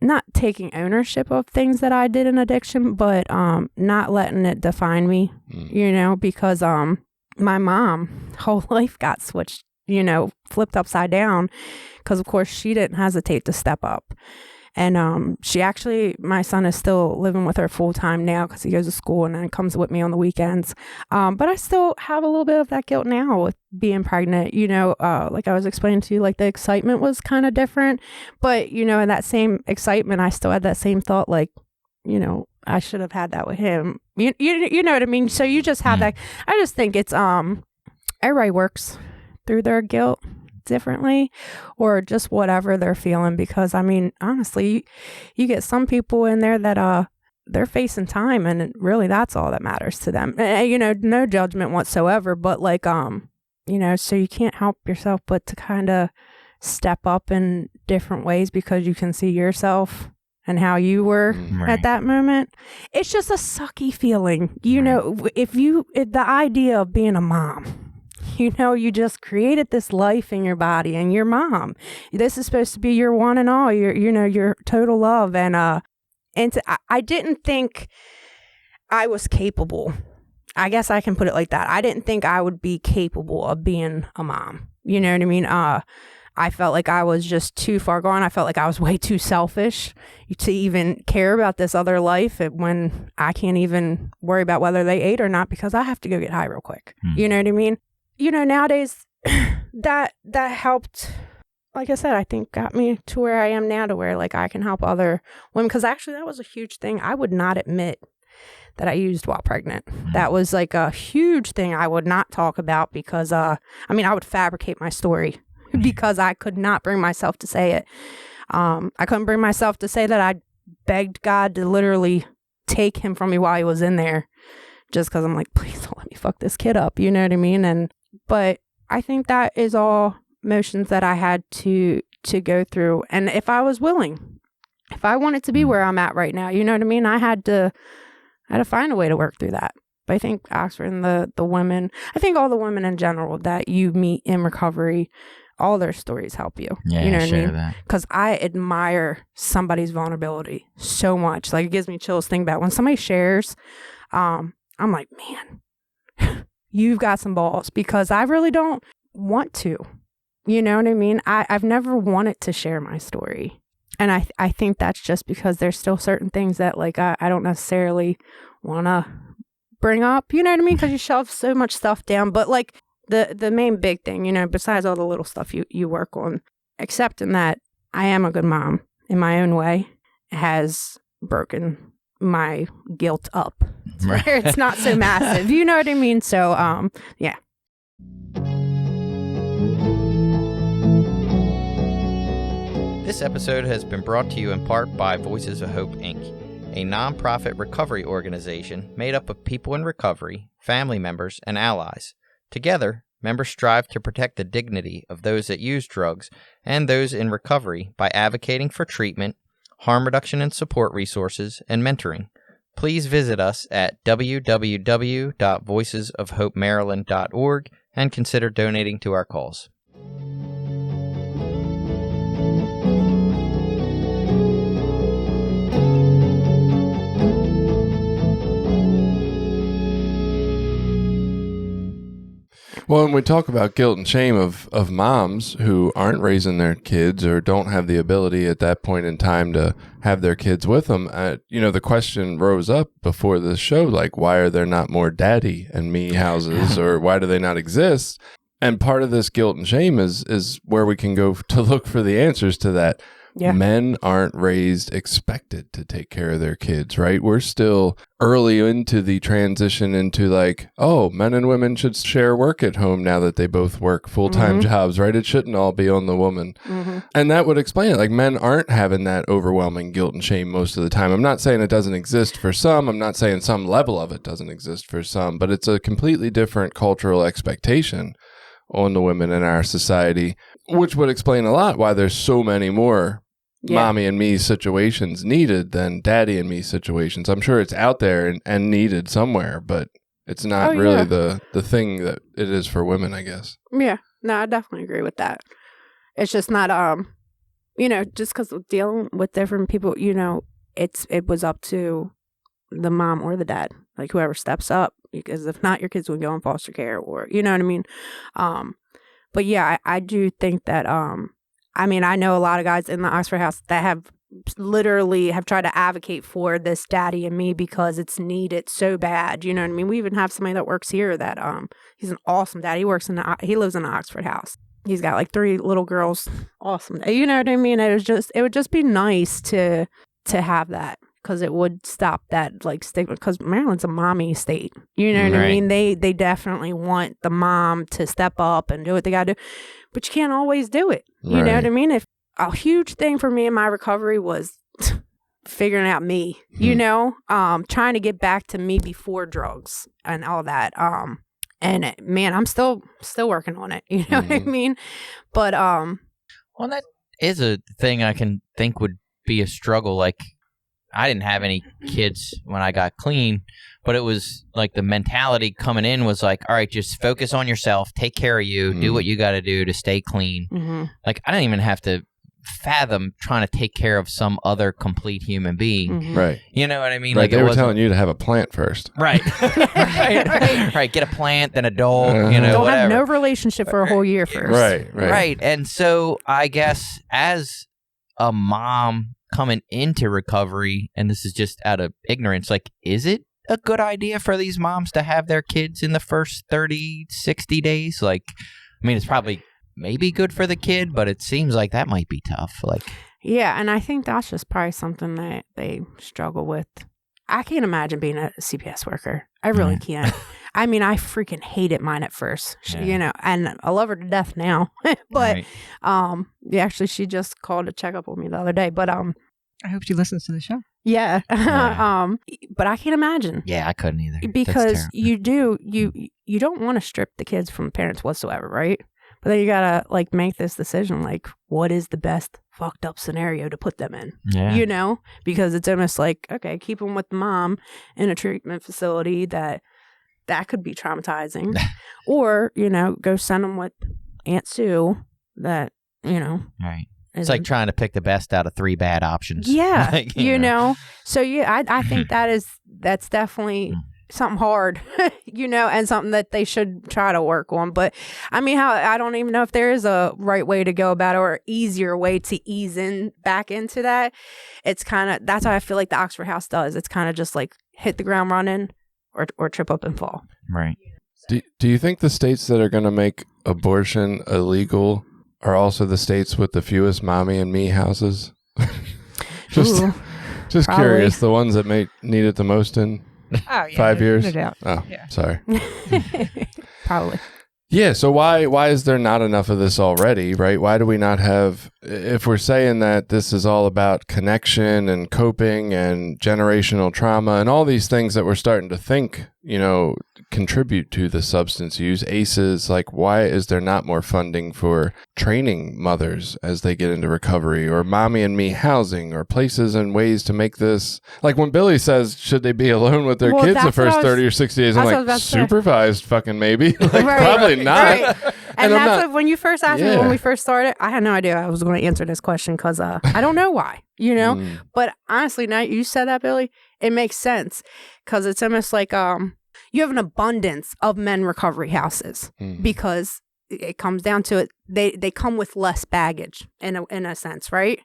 not taking ownership of things that I did in addiction, but not letting it define me. You know, because my mom whole life got switched, you know, flipped upside down, because of course she didn't hesitate to step up. And she actually, my son is still living with her full time now because he goes to school and then comes with me on the weekends. But I still have a little bit of that guilt now with being pregnant. You know, like I was explaining to you, like the excitement was kind of different. But, you know, in that same excitement, I still had that same thought, like, you know, I should have had that with him. You know what I mean? So you just have that. I just think it's, everybody works through their guilt differently, or just whatever they're feeling, because I mean, honestly, you get some people in there that they're facing time, and really that's all that matters to them. You know, no judgment whatsoever, but like you know, so you can't help yourself but to kind of step up in different ways because you can see yourself and how you were at that moment. It's just a sucky feeling, you know. The idea of being a mom, you know, you just created this life in your body, and your mom, this is supposed to be your one and all, your total love. And I didn't think I was capable I guess I can put it like that. I didn't think I would be capable of being a mom. You know what I mean? I felt like I was just too far gone. I felt like I was way too selfish to even care about this other life when I can't even worry about whether they ate or not because I have to go get high real quick. You know what I mean? You know, nowadays that helped. Like I said, I think got me to where I am now, to where like I can help other women. Because actually, that was a huge thing. I would not admit that I used while pregnant. That was like a huge thing I would not talk about because, I would fabricate my story because I could not bring myself to say it. I couldn't bring myself to say that I begged God to literally take him from me while he was in there, just because I'm like, please don't let me fuck this kid up. You know what I mean? But I think that is all motions that I had to go through. And if I was willing, if I wanted to be where I'm at right now, you know what I mean? I had to find a way to work through that. But I think Oxford and the women, I think all the women in general that you meet in recovery, all their stories help you. Yeah, you know what I mean? that. Because I admire somebody's vulnerability so much. Like, it gives me chills thinking about when somebody shares. I'm like, man, you've got some balls, because I really don't want to. You know what I mean? I've never wanted to share my story. And I think that's just because there's still certain things that like I don't necessarily want to bring up. You know what I mean? Because you shove so much stuff down. But like the main big thing, you know, besides all the little stuff you work on, accepting that I am a good mom in my own way has broken my guilt up. Right. Where it's not so massive. You know what I mean? So, yeah. This episode has been brought to you in part by Voices of Hope, Inc., a nonprofit recovery organization made up of people in recovery, family members, and allies. Together, members strive to protect the dignity of those that use drugs and those in recovery by advocating for treatment, harm reduction and support resources, and mentoring. Please visit us at www.voicesofhopemaryland.org and consider donating to our cause. Well, when we talk about guilt and shame of moms who aren't raising their kids or don't have the ability at that point in time to have their kids with them, the question rose up before the show, like, why are there not more daddy and me houses, or why do they not exist? And part of this guilt and shame is where we can go to look for the answers to that. Yeah. Men aren't raised expected to take care of their kids, right? We're still early into the transition into like, oh, men and women should share work at home now that they both work full-time jobs, right? It shouldn't all be on the woman. And that would explain it. Like, men aren't having that overwhelming guilt and shame most of the time. I'm not saying it doesn't exist for some. I'm not saying some level of it doesn't exist for some, but it's a completely different cultural expectation on the women in our society, which would explain a lot why there's so many more mommy and me situations needed than daddy and me situations. I'm sure it's out there and needed somewhere, but it's not really the thing that it is for women, I guess. Yeah, no, I definitely agree with that. It's just not, just because dealing with different people, it was up to the mom or the dad, like whoever steps up, because if not, your kids will go in foster care, or, you know what I mean? But yeah, I do think that, I know a lot of guys in the Oxford house that have literally tried to advocate for this daddy and me because it's needed so bad. You know what I mean? We even have somebody that works here that he's an awesome dad. He lives in the Oxford house. He's got like 3 little girls. Awesome. You know what I mean? It would just be nice to have that, because it would stop that like stigma, because Maryland's a mommy state. You know what I mean? They definitely want the mom to step up and do what they got to do. But you can't always do it. You know what I mean? If a huge thing for me in my recovery was figuring out me, trying to get back to me before drugs and all that. And man, I'm still working on it. You know what I mean? But well, that is a thing I can think would be a struggle. Like, I didn't have any kids when I got clean, but it was like the mentality coming in was like, all right, just focus on yourself, take care of you, do what you got to do to stay clean. Like, I didn't even have to fathom trying to take care of some other complete human being. Mhm. Right. You know what I mean? Right. Like They it were wasn't- telling you to have a plant first. Right. Right. Get a plant, then a dog, you know, Don't whatever. have no relationship for a whole year first. Right. Right. And so I guess as a mom coming into recovery, and this is just out of ignorance, like, is it a good idea for these moms to have their kids in the first 30, 60 days? Like, I mean, it's probably maybe good for the kid, but it seems like that might be tough. Like, Yeah, and I think that's just probably something that they struggle with. I can't imagine being a CPS worker. I really can't. I mean, I freaking hated mine at first, you know, and I love her to death now. But yeah, actually, she just called to check up on me the other day. But I hope she listens to the show. yeah, Yeah. But I can't imagine yeah, I couldn't either. That's because terrible. you don't want to strip the kids from parents whatsoever, right? But then you gotta like make this decision, like what is the best fucked up scenario to put them in, Yeah. you know? Because it's almost like, okay, keep them with mom in a treatment facility that could be traumatizing, or you know, go send them with Aunt Sue that you know. Right. It's like trying to pick the best out of three bad options. Yeah, Like, you know. So yeah, I think that's definitely something hard, you know, and something that they should try to work on. But I mean, I don't even know if there is a right way to go about it or easier way to ease in back into that. It's kind of, that's how I feel like the Oxford House does. It's kind of just like hit the ground running or trip up and fall. Right. Do you think the states that are going to make abortion illegal are also the states with the fewest mommy and me houses? Just Probably. curious, the ones that may need it the most in Oh, yeah. 5 years? No doubt. Oh, Yeah. sorry. Probably. Yeah, so why is there not enough of this already, right? Why do we not have, if we're saying that this is all about connection and coping and generational trauma and all these things that we're starting to think, you know, contribute to the substance use, ACEs, like why is there not more funding for training mothers as they get into recovery, or mommy and me housing, or places and ways to make this, like when Billy says, should they be alone with their Well, kids the that's what first I was- 30 or 60 days? I'm that's what I like, was about to say. supervised fucking maybe. Like, Right, probably not. right. And I'm that's not- what, when you first asked me Yeah. when we first started, I had no idea I was going to answer this question because I don't know why, you know? Mm. But honestly, now you said that, Billy, it makes sense because it's almost like you have an abundance of men recovery houses Mm. because it comes down to it. They come with less baggage in a sense, right?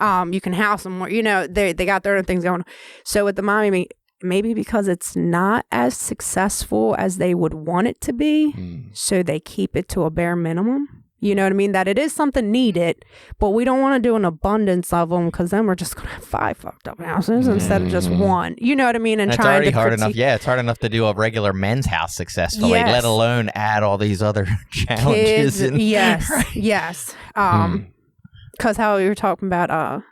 You can house them more, you know, they got their own things going on. So with the mommy, maybe because it's not as successful as they would want it to be, so they keep it to a bare minimum. You know what I mean? That it is something needed, but we don't want to do an abundance of them because then we're just going to have 5 fucked up houses instead of just one. You know what I mean? And it's trying already to hard enough. critique Yeah, it's hard enough to do a regular men's house successfully, Yes. let alone add all these other challenges. kids. And, Yes, Right. yes. Because how you were talking about,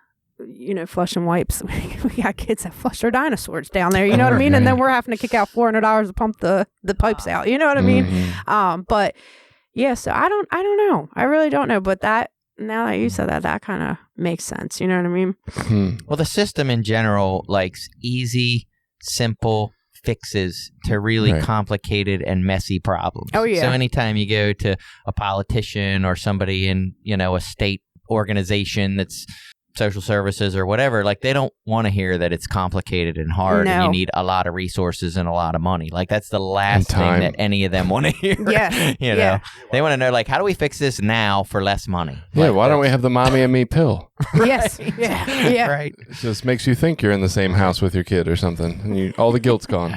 you know, flushing wipes. We got kids that flush their dinosaurs down there. You know what I mean? And then we're having to kick out $400 to pump the pipes out. You know what I mean? Mhm. But yeah, so I don't know. I really don't know. But that, now that you said that kind of makes sense. You know what I mean? Mhm. Well, the system in general likes easy, simple fixes to really Right. complicated and messy problems. Oh, yeah. So anytime you go to a politician or somebody in, you know, a state organization that's social services or whatever, like they don't want to hear that it's complicated and hard and No. you need a lot of resources and a lot of money. Like that's the last And thing time. that any of them want to hear. Yes. You know, Yeah. they want to know, like, how do we fix this now for less money? Yeah, Like, why don't we have the mommy and me pill? Yes. Yeah. Yeah. Right. It just makes you think you're in the same house with your kid or something, and all the guilt's gone.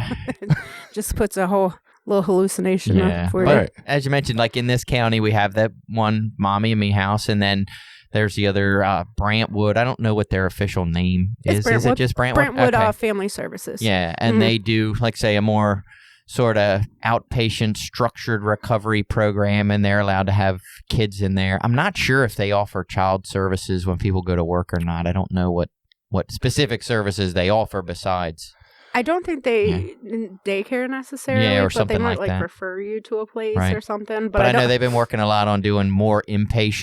Just puts a whole little hallucination Yeah. up for But you. Right. as you mentioned, like in this county, we have that one mommy and me house, and then there's the other Brantwood. I don't know what their official name It's is. Is it Brentwood. just Brantwood? Brentwood Okay. Family Services. Yeah, and Mhm. they do, like, say, a more sort of outpatient structured recovery program, and they're allowed to have kids in there. I'm not sure if they offer child services when people go to work or not. I don't know what specific services they offer besides. I don't think they daycare necessarily, or but something they might like that. refer you to a place Right. or something. But I know they've been working a lot on doing more in-house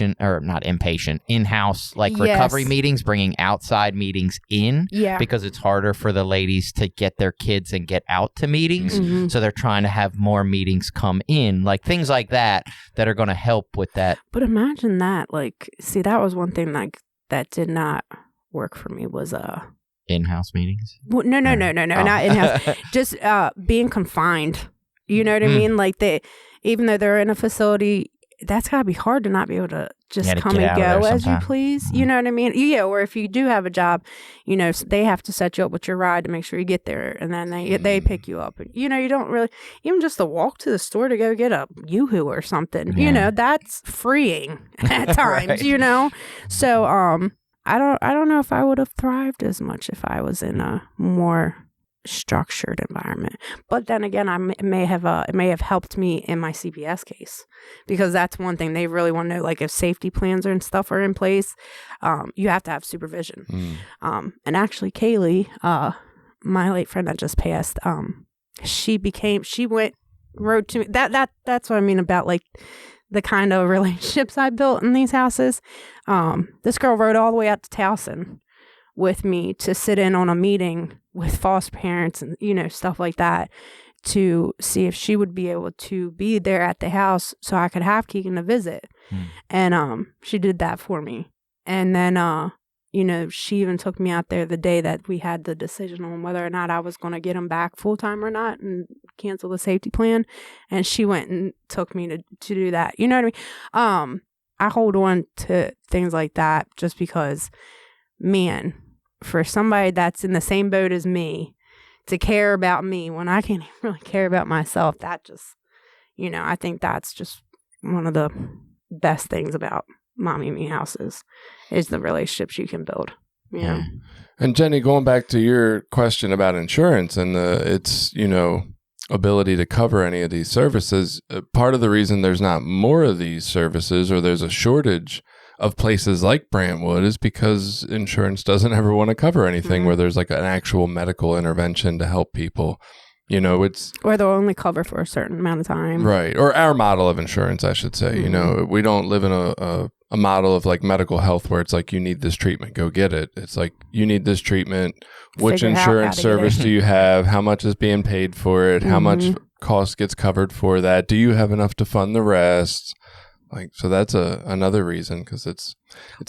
recovery meetings, bringing outside meetings in, because it's harder for the ladies to get their kids and get out to meetings. Mm-hmm. So they're trying to have more meetings come in, like things like that are going to help with that. But imagine that, see, that was one thing that did not work for me was In-house meetings? Well, no, not in-house. Just being confined. You know what I mean? Like even though they're in a facility, that's gotta be hard to not be able to just come and go as you please. You know what I mean? Yeah. Or if you do have a job, they have to set you up with your ride to make sure you get there, and then they pick you up. And, you don't really even just to walk to the store to go get a Yoo-hoo or something. Yeah. That's freeing at times. Right. So I don't know if I would have thrived as much if I was in a more structured environment. But then again, it may have helped me in my CPS case, because that's one thing they really want to know. Like if safety plans and stuff are in place, you have to have supervision. And actually, Kaylee, my late friend that just passed, she wrote to me. That's what I mean about the kind of relationships I built in these houses. This girl rode all the way out to Towson with me to sit in on a meeting with foster parents and, stuff like that, to see if she would be able to be there at the house so I could have Keegan to visit. And she did that for me. And then, she even took me out there the day that we had the decision on whether or not I was going to get him back full time or not and cancel the safety plan. And she went and took me to do that. You know what I mean? I hold on to things like that just because, man, for somebody that's in the same boat as me to care about me when I can't even really care about myself, that just, I think that's just one of the best things about Mommy and Me houses is the relationships you can build. Yeah. And Jenny, going back to your question about insurance and its ability to cover any of these services, part of the reason there's not more of these services, or there's a shortage of places like Brantwood, is because insurance doesn't ever want to cover anything where there's an actual medical intervention to help people. It's or they'll only cover for a certain amount of time, right? Or our model of insurance, I should say. We don't live in a model of medical health where it's you need this treatment, go get it. It's you need this treatment. Which insurance service do you have? How much is being paid for it? How much cost gets covered for that? Do you have enough to fund the rest? So that's another reason, because it's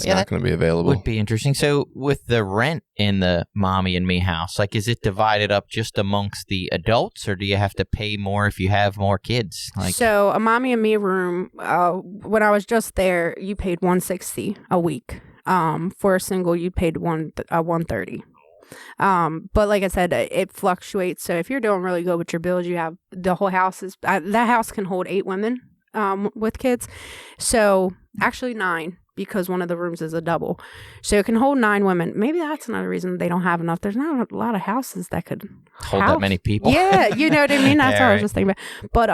not going to be available. Would be interesting. So with the rent in the Mommy and Me house, is it divided up just amongst the adults, or do you have to pay more if you have more kids? So a Mommy and Me room, when I was just there, you paid $160 a week. For a single, you paid $130. But like I said, it fluctuates. So if you're doing really good with your bills, you have the whole house that house can hold 8 women. With kids. So actually 9, because one of the rooms is a double. So it can hold 9 women. Maybe that's another reason they don't have enough. There's not a lot of houses that could hold that many people. Yeah, you know what I mean? That's what I was just thinking about. But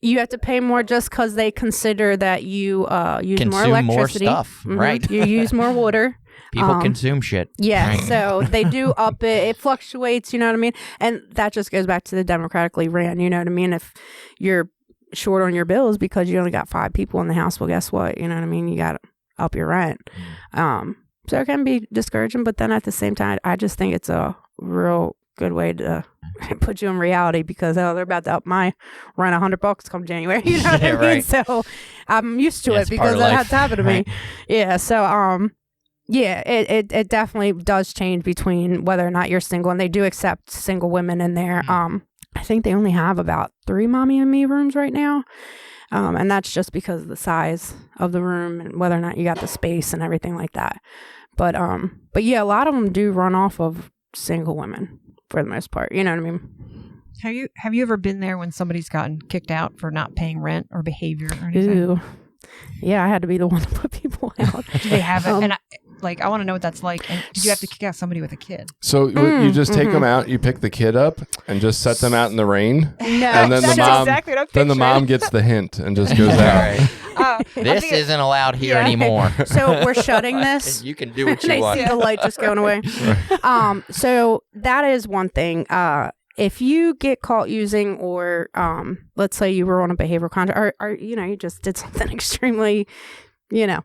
you have to pay more just because they consider that you use consume more electricity. More stuff, right? You use more water. People consume shit. Yeah, right? So they do up it. It fluctuates, you know what I mean? And that just goes back to the democratically ran, you know what I mean? If you're short on your bills because you only got 5 people in the house, well, guess what? You know what I mean? You got to up your rent. So it can be discouraging, but then at the same time, I just think it's a real good way to put you in reality, because they're about to up my rent $100 come January. You know what I mean? Right. So I'm used to it because that has to happen to me. Yeah. So it definitely does change between whether or not you're single, and they do accept single women in there. I think they only have about 3 Mommy and Me rooms right now. And that's just because of the size of the room and whether or not you got the space and everything like that. But yeah, a lot of them do run off of single women for the most part. You know what I mean? Have you ever been there when somebody's gotten kicked out for not paying rent or behavior or anything? Ooh. Yeah, I had to be the one to put people out. Do they have it? And Like, I want to know what that's like. And did you have to kick out somebody with a kid? So you just take them out, you pick the kid up, and just set them out in the rain. No, And then that's the mom, exactly what I'm then the picturing. mom gets the hint and just goes All out. right. I This think isn't allowed here Yeah. anymore. So we're shutting this. You can do what And you I want. see the light just going away. So that is one thing. If you get caught using, or let's say you were on a behavioral contract, or you just did something extremely, yeah,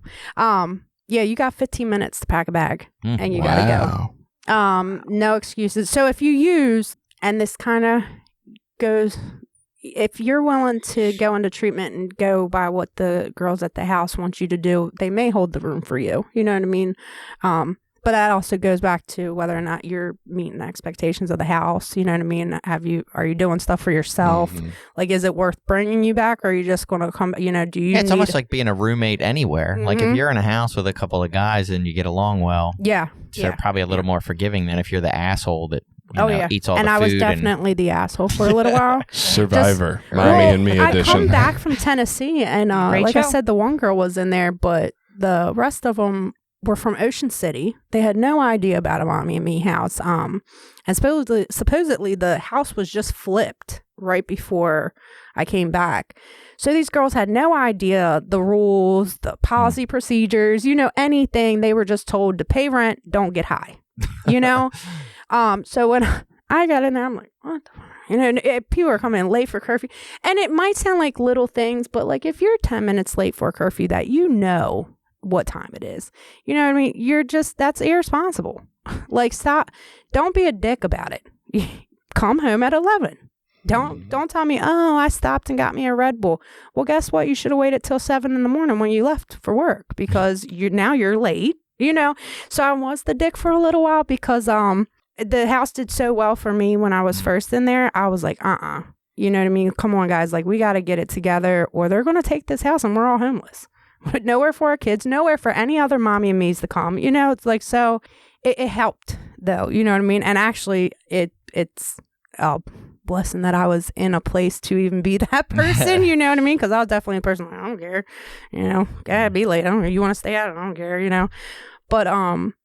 you got 15 minutes to pack a bag and you gotta go. No excuses. So if you use, and this kind of goes, if you're willing to go into treatment and go by what the girls at the house want you to do, they may hold the room for you. You know what I mean? But that also goes back to whether or not you're meeting the expectations of the house. You know what I mean? Are you doing stuff for yourself? Mm-hmm. Like, is it worth bringing you back, or are you just going to come? Do you? Yeah, it's almost like being a roommate anywhere. Like if Mhm. you're in a house with a couple of guys and you get along well, Yeah. they're probably a little more forgiving than if you're the asshole that eats all and the I food. was definitely the asshole for a little while. Survivor, Mommy Well, and Me I edition. come back from Tennessee, and Great like I show. said, the one girl was in there, but the rest of them were from Ocean City. They had no idea about a Mommy and Me house. And supposedly the house was just flipped right before I came back. So these girls had no idea the rules, the policy procedures, anything. They were just told to pay rent, don't get high, So when I got in there, I'm like, what the people are coming in late for curfew. And it might sound like little things, but like if you're 10 minutes late for a curfew, that what time it is. You know what I mean? That's irresponsible. Like, stop. Don't be a dick about it. Come home at 11. Don't tell me, oh, I stopped and got me a Red Bull. Well, guess what? You should have waited till 7 a.m. when you left for work, because you're late, So I was the dick for a little while because the house did so well for me when I was first in there. I was like, you know what I mean? Come on, guys. Like, we got to get it together, or they're going to take this house and we're all homeless. But nowhere for our kids, nowhere for any other Mommy and Me's to come. It's like, so it helped, though. You know what I mean? And actually, it's a blessing that I was in a place to even be that person. You know what I mean? Because I was definitely a person like, I don't care. Gotta be late. I don't care. You want to stay out? I don't care. But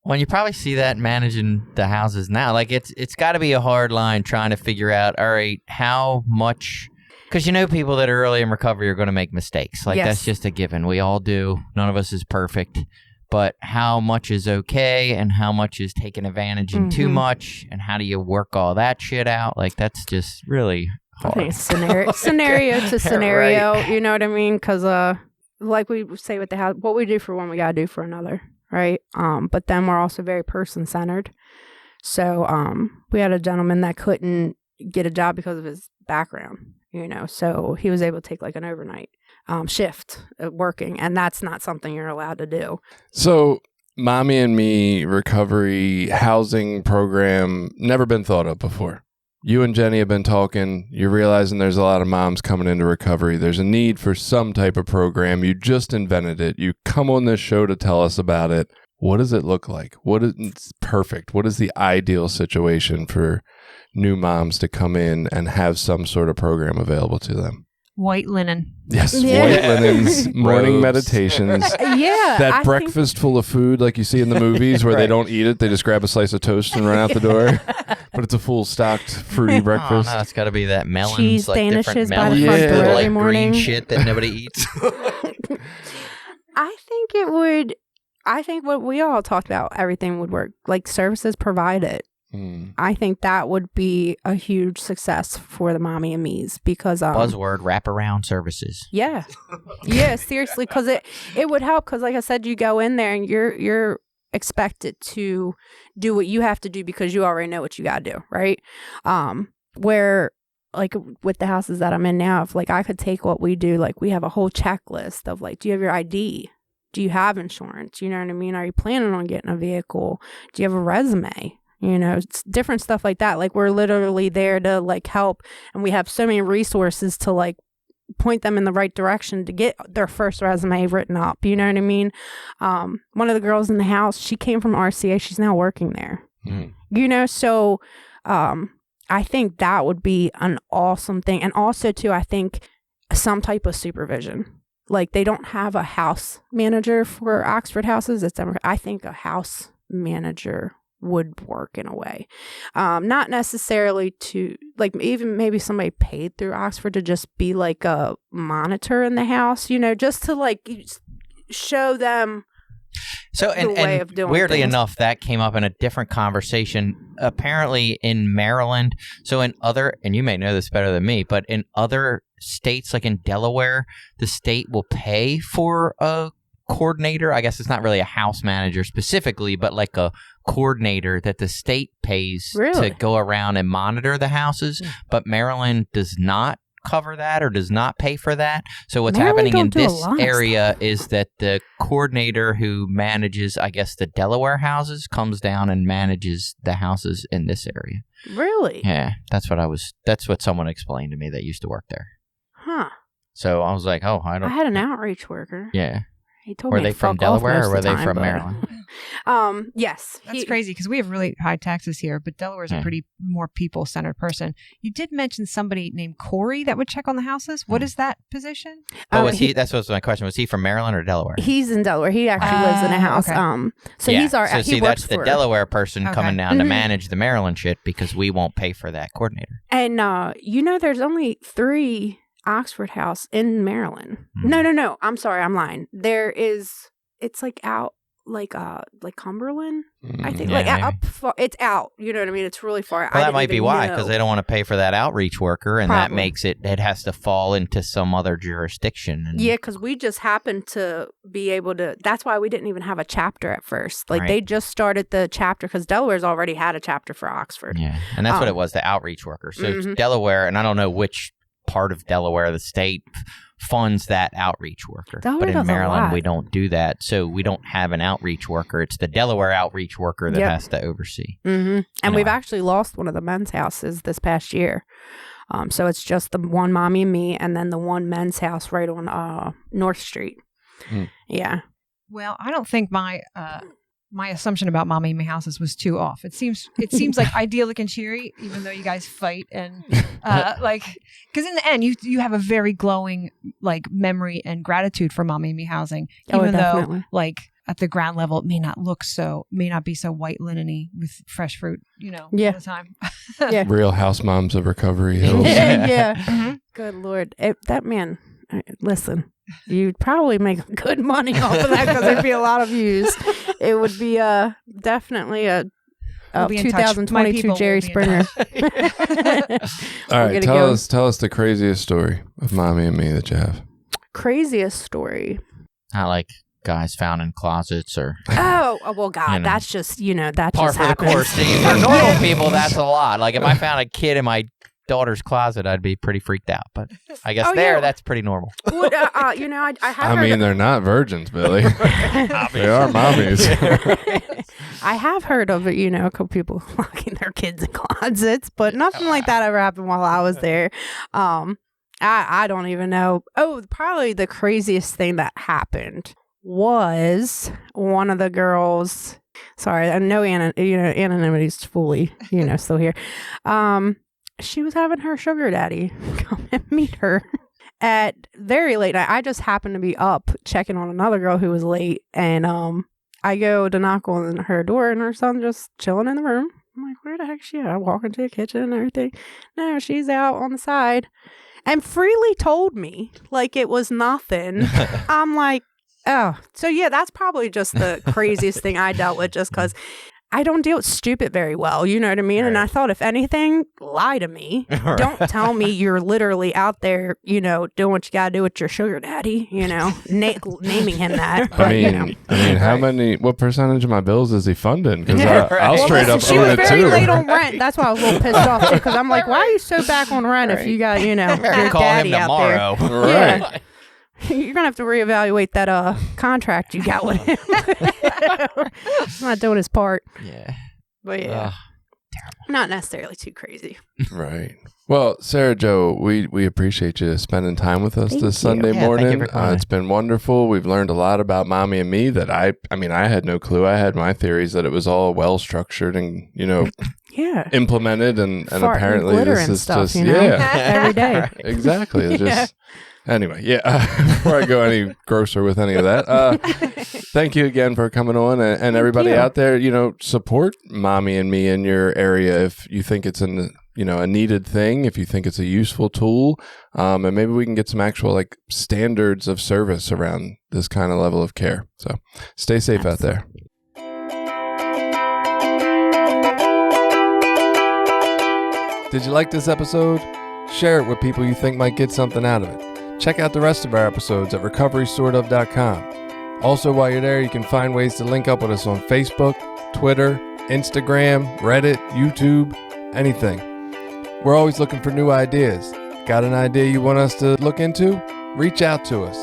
Well, you probably see that managing the houses now. Like it's got to be a hard line trying to figure out, all right, how much. Because people that are early in recovery are going to make mistakes. Like, Yes. that's just a given. We all do. None of us is perfect. But how much is okay and how much is taking advantage and too much? And how do you work all that shit out? Like, that's just really I hard. think it's scenario to scenario. Right. You know what I mean? Because like we say with the house, what we do for one, we got to do for another. Right. But then we're also very person centered. So we had a gentleman that couldn't get a job because of his background. So he was able to take like an overnight shift working, and that's not something you're allowed to do. So, Mommy and Me recovery housing program, never been thought of before. You and Jenny have been talking. You're realizing there's a lot of moms coming into recovery. There's a need for some type of program. You just invented it. You come on this show to tell us about it. What does it look like? It's perfect? What is the ideal situation for new moms to come in and have some sort of program available to them? White linen. Yes, Yeah. white linens, morning Robes. meditations. Yeah. That I breakfast full of food like you see in the movies where they Right. don't eat it. They just grab a slice of toast and run out the door. But it's a full stocked fruity Oh, breakfast. no, it's got to be that melons, Cheese like different danishes by melons the front door with, every like morning. green shit that nobody eats. I think it would. I think what we all talked about, everything would work. Like, services provided. Mm. I think that would be a huge success for the Mommy and Me's because Buzzword: wraparound services. yeah, seriously, because it would help. Because like I said, you go in there and you're expected to do what you have to do because you already know what you got to do, right? Where like with the houses that I'm in now, if like I could take what we do, like we have a whole checklist of like, do you have your ID? Do you have insurance? You know what I mean? Are you planning on getting a vehicle? Do you have a resume? It's different stuff like that. Like, we're literally there to like help, and we have so many resources to like point them in the right direction to get their first resume written up. You know what I mean? One of the girls in the house, she came from RCA. She's now working there. So I think that would be an awesome thing. And also too, I think some type of supervision. like they don't have a house manager for Oxford houses. I think a house manager would work in a way. Not necessarily to like even maybe somebody paid through Oxford to just be like a monitor in the house, just to like show them way of doing weirdly things. enough, that came up in a different conversation. Apparently in Maryland, so in other, and you may know this better than me, but in other states, like in Delaware, the state will pay for a coordinator. I guess it's not really a house manager specifically, but like a coordinator that the state pays to go around and monitor the houses. But Maryland does not cover that or does not pay for that. So what's happening in this area is that the coordinator who manages, I guess, the Delaware houses comes down and manages the houses in this area. Really? Yeah, that's what someone explained to me that used to work there. Huh. So I was like, oh, I had an outreach worker. Yeah. He told were me they from Delaware or were they from Maryland? Yes. That's crazy because we have really high taxes here, but Delaware's a pretty more people-centered person. You did mention somebody named Corey that would check on the houses. What is that position? Oh, was he? That's what was my question. Was he from Maryland or Delaware? He's in Delaware. He actually lives in a house. Okay. So he's our. So he see, works that's the for Delaware person coming down to Mhm. manage the Maryland shit because we won't pay for that coordinator. And there's only 3 Oxford House in Maryland. Hmm. No. I'm sorry, I'm lying. There is. It's like out like Cumberland. I think like maybe. up far. It's out. You know what I mean? It's really far. Well, that might be why, because they don't want to pay for that outreach worker, and that Probably. makes it has to fall into some other jurisdiction. And, Yeah, because we just happened to be able to. That's why we didn't even have a chapter at first. Like Right. they just started the chapter because Delaware's already had a chapter for Oxford. yeah, and that's what it was, the outreach worker. So Mhm. Delaware, and I don't know which part of Delaware the state funds that outreach worker. Delaware But in does a Maryland, lot. we don't do that. So we don't have an outreach worker. It's the Delaware outreach worker that Yep. has to oversee. Mm-hmm. And Anyway. we've actually lost one of the men's houses this past year. So it's just the one mommy and me, and then the one men's house right on North Street. Hmm. Yeah. Well, I don't think my assumption about mommy and me houses was too off. It seems like idyllic and cheery, even though you guys fight and because in the end you have a very glowing like memory and gratitude for mommy and me housing, even though definitely. like at the ground level it may not be so white linen-y with fresh fruit, all Yeah. the time. Yeah. Real house moms of Recovery Hills. Yeah. Mhm. Good Lord. That man, listen, you'd probably make good money off of that because there'd be a lot of views. It would be definitely a We'll be in touch. My 2022 people Jerry will be in Springer. All right, gonna tell go- us the craziest story of Mommy and Me that you have. Craziest story. Not like guys found in closets or Oh, well, God, You know. that's just, that par just for the happens. course. See, for normal people, that's a lot. Like if I found a kid in my daughter's closet, I'd be pretty freaked out. But I guess Oh, yeah. that's pretty normal. Well, I have I heard mean, they're not virgins, Billy. They are mommies. I have heard of it, a couple people locking their kids in closets, but nothing like that ever happened while I was there. I don't even know. Oh, probably the craziest thing that happened was one of the girls. Sorry, I know anonymity's fully, still here. She was having her sugar daddy come and meet her at very late night. I just happened to be up checking on another girl who was late, and I go to knock on her door, and her son just chilling in the room. I'm like, where the heck is she at? I walk into the kitchen and everything. No, she's out on the side, and freely told me like it was nothing. I'm like, oh, so yeah, that's probably just the craziest thing I dealt with, just because I don't deal with stupid very well. You know what I mean? And I thought, if anything, lie to me. Right. Don't tell me you're literally out there, doing what you got to do with your sugar daddy, naming him that. But, I mean, what percentage of my bills is he funding? Because Yeah, I'll right. straight up she own was it very too. late on rent. That's why I was a little pissed off too. Because I'm like, why are you so back on rent if you got, your Call him daddy out there? tomorrow. Yeah. You're gonna have to reevaluate that contract you got with him. He's not doing his part. Yeah. But yeah, Ugh. not necessarily too crazy. Right. Well, Sarah Jo, we appreciate you spending time with us Thank this you. Sunday Yeah, thank you morning. for coming. It's been wonderful. We've learned a lot about Mommy and Me that I had no clue. I had my theories that it was all well structured and, Yeah. implemented and Fart and apparently glitter this and is stuff, just you know? yeah. Every day. Exactly. It's Yeah. just Anyway, before I go any grosser with any of that, thank you again for coming on, and everybody you. out there, support Mommy and Me in your area if you think it's a needed thing, if you think it's a useful tool, and maybe we can get some actual like standards of service around this kind of level of care. So stay safe out there. Did you like this episode? Share it with people you think might get something out of it. Check out the rest of our episodes at recoverysortof.com. Also, while you're there, you can find ways to link up with us on Facebook, Twitter, Instagram, Reddit, YouTube, anything. We're always looking for new ideas. Got an idea you want us to look into? Reach out to us.